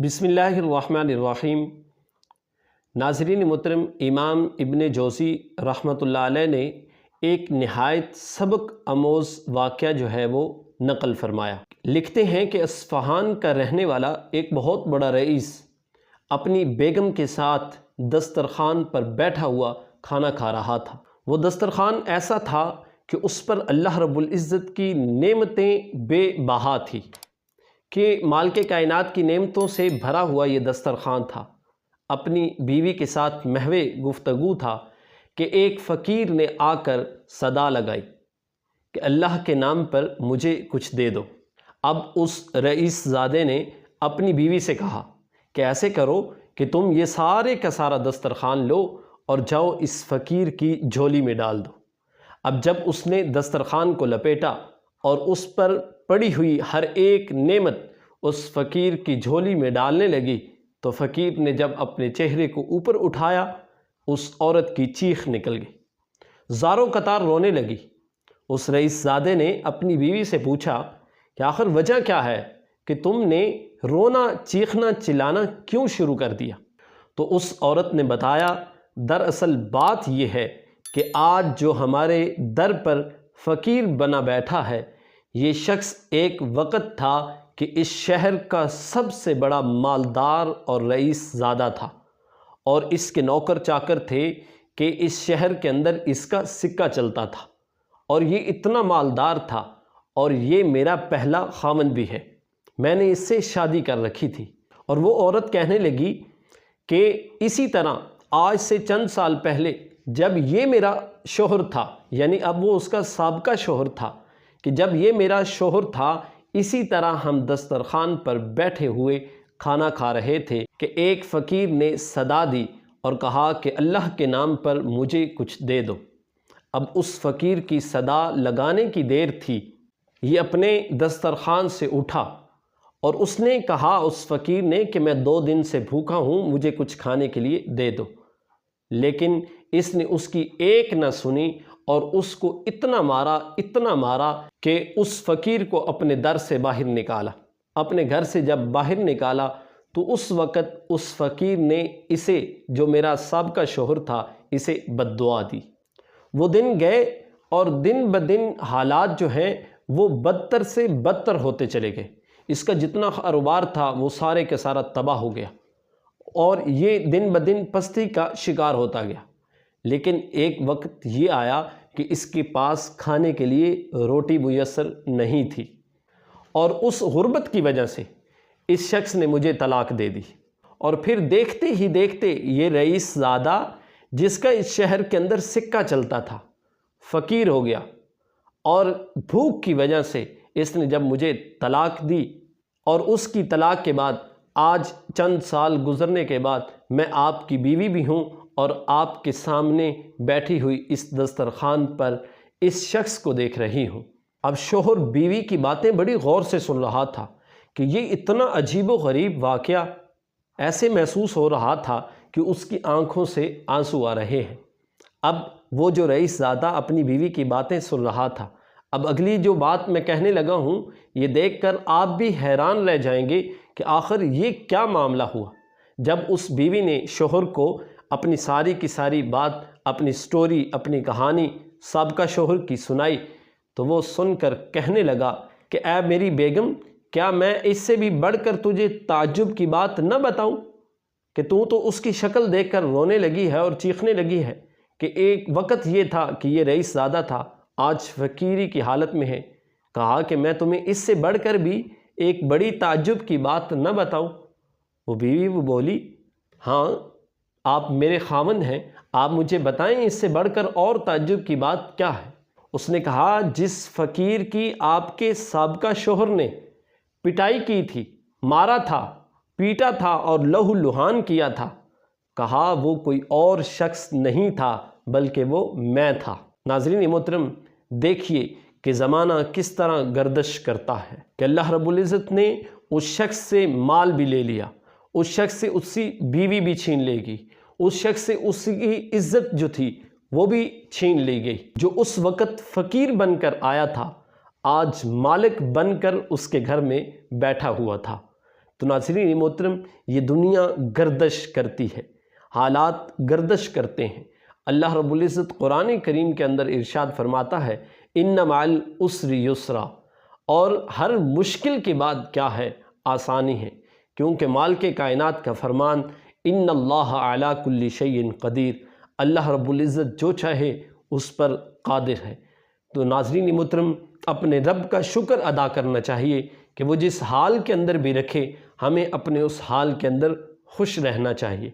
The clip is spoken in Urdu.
بسم اللہ الرحمن الرحیم۔ ناظرین محترم، امام ابن جوزی رحمۃ اللہ علیہ نے ایک نہایت سبق آموز واقعہ جو ہے وہ نقل فرمایا۔ لکھتے ہیں کہ اصفہان کا رہنے والا ایک بہت بڑا رئیس اپنی بیگم کے ساتھ دسترخوان پر بیٹھا ہوا کھانا کھا رہا تھا۔ وہ دسترخوان ایسا تھا کہ اس پر اللہ رب العزت کی نعمتیں بے بہا تھی کہ مالک کائنات کی نعمتوں سے بھرا ہوا یہ دسترخوان تھا۔ اپنی بیوی کے ساتھ محو گفتگو تھا کہ ایک فقیر نے آ کر صدا لگائی کہ اللہ کے نام پر مجھے کچھ دے دو۔ اب اس رئیس زادے نے اپنی بیوی سے کہا کہ ایسے کرو کہ تم یہ سارے کا سارا دسترخوان لو اور جاؤ اس فقیر کی جھولی میں ڈال دو۔ اب جب اس نے دسترخوان کو لپیٹا اور اس پر پڑی ہوئی ہر ایک نعمت اس فقیر کی جھولی میں ڈالنے لگی تو فقیر نے جب اپنے چہرے کو اوپر اٹھایا اس عورت کی چیخ نکل گئی، زاروں قطار رونے لگی۔ اس رئیس زادے نے اپنی بیوی سے پوچھا کہ آخر وجہ کیا ہے کہ تم نے رونا چیخنا چلانا کیوں شروع کر دیا؟ تو اس عورت نے بتایا، دراصل بات یہ ہے کہ آج جو ہمارے در پر فقیر بنا بیٹھا ہے یہ شخص ایک وقت تھا کہ اس شہر کا سب سے بڑا مالدار اور رئیس زادہ تھا، اور اس کے نوکر چاکر تھے کہ اس شہر کے اندر اس کا سکہ چلتا تھا، اور یہ اتنا مالدار تھا اور یہ میرا پہلا خاوند بھی ہے، میں نے اس سے شادی کر رکھی تھی۔ اور وہ عورت کہنے لگی کہ اسی طرح آج سے چند سال پہلے جب یہ میرا شوہر تھا، یعنی اب وہ اس کا سابقہ شوہر تھا، کہ جب یہ میرا شوہر تھا اسی طرح ہم دسترخوان پر بیٹھے ہوئے کھانا کھا رہے تھے کہ ایک فقیر نے صدا دی اور کہا کہ اللہ کے نام پر مجھے کچھ دے دو۔ اب اس فقیر کی صدا لگانے کی دیر تھی، یہ اپنے دسترخوان سے اٹھا اور اس نے کہا اس فقیر نے کہ میں 2 دن سے بھوکا ہوں، مجھے کچھ کھانے کے لیے دے دو، لیکن اس نے اس کی ایک نہ سنی اور اس کو اتنا مارا کہ اس فقیر کو اپنے در سے باہر نکالا۔ اپنے گھر سے جب باہر نکالا تو اس وقت اس فقیر نے اسے، جو میرا سابقہ شوہر تھا، اسے بد دعا دی۔ وہ دن گئے اور دن بدن حالات جو ہیں وہ بدتر سے بدتر ہوتے چلے گئے۔ اس کا جتنا کاروبار تھا وہ سارے کا سارا تباہ ہو گیا اور یہ دن بدن پستی کا شکار ہوتا گیا۔ لیکن ایک وقت یہ آیا کہ اس کے پاس کھانے کے لیے روٹی میسر نہیں تھی، اور اس غربت کی وجہ سے اس شخص نے مجھے طلاق دے دی۔ اور پھر دیکھتے ہی دیکھتے یہ رئیس زادہ جس کا اس شہر کے اندر سکہ چلتا تھا فقیر ہو گیا، اور بھوک کی وجہ سے اس نے جب مجھے طلاق دی، اور اس کی طلاق کے بعد آج چند سال گزرنے کے بعد میں آپ کی بیوی بھی ہوں اور آپ کے سامنے بیٹھی ہوئی اس دسترخوان پر اس شخص کو دیکھ رہی ہوں۔ اب شوہر بیوی کی باتیں بڑی غور سے سن رہا تھا کہ یہ اتنا عجیب و غریب واقعہ، ایسے محسوس ہو رہا تھا کہ اس کی آنکھوں سے آنسو آ رہے ہیں۔ اب وہ جو رئیس زادہ اپنی بیوی کی باتیں سن رہا تھا، اب اگلی جو بات میں کہنے لگا ہوں یہ دیکھ کر آپ بھی حیران رہ جائیں گے کہ آخر یہ کیا معاملہ ہوا۔ جب اس بیوی نے شوہر کو اپنی ساری کی ساری بات، اپنی سٹوری، اپنی کہانی سابقہ شوہر کی سنائی تو وہ سن کر کہنے لگا کہ اے میری بیگم، کیا میں اس سے بھی بڑھ کر تجھے تعجب کی بات نہ بتاؤں کہ تو اس کی شکل دیکھ کر رونے لگی ہے اور چیخنے لگی ہے کہ ایک وقت یہ تھا کہ یہ رئیس زادہ تھا، آج فقیری کی حالت میں ہے۔ کہا کہ میں تمہیں اس سے بڑھ کر بھی ایک بڑی تعجب کی بات نہ بتاؤں؟ وہ بیوی وہ بولی، ہاں آپ میرے خاوند ہیں، آپ مجھے بتائیں اس سے بڑھ کر اور تعجب کی بات کیا ہے؟ اس نے کہا جس فقیر کی آپ کے سابقہ شوہر نے پٹائی کی تھی، مارا تھا، پیٹا تھا اور لہو لہان کیا تھا، کہا وہ کوئی اور شخص نہیں تھا بلکہ وہ میں تھا۔ ناظرین محترم، دیکھیے کہ زمانہ کس طرح گردش کرتا ہے کہ اللہ رب العزت نے اس شخص سے مال بھی لے لیا، اس شخص سے اس کی بیوی بھی چھین لے گی، اس شخص سے اس کی عزت جو تھی وہ بھی چھین لی گئی۔ جو اس وقت فقیر بن کر آیا تھا آج مالک بن کر اس کے گھر میں بیٹھا ہوا تھا۔ تو ناظرین محترم، یہ دنیا گردش کرتی ہے، حالات گردش کرتے ہیں۔ اللہ رب العزت قرآن کریم کے اندر ارشاد فرماتا ہے ان مع العسر یسرا، اور ہر مشکل کے بعد کیا ہے؟ آسانی ہے، کیونکہ مالک کائنات کا فرمان ان اللہ علی کل شیء قدیر، اللہ رب العزت جو چاہے اس پر قادر ہے۔ تو ناظرین محترم، اپنے رب کا شکر ادا کرنا چاہیے کہ وہ جس حال کے اندر بھی رکھے، ہمیں اپنے اس حال کے اندر خوش رہنا چاہیے۔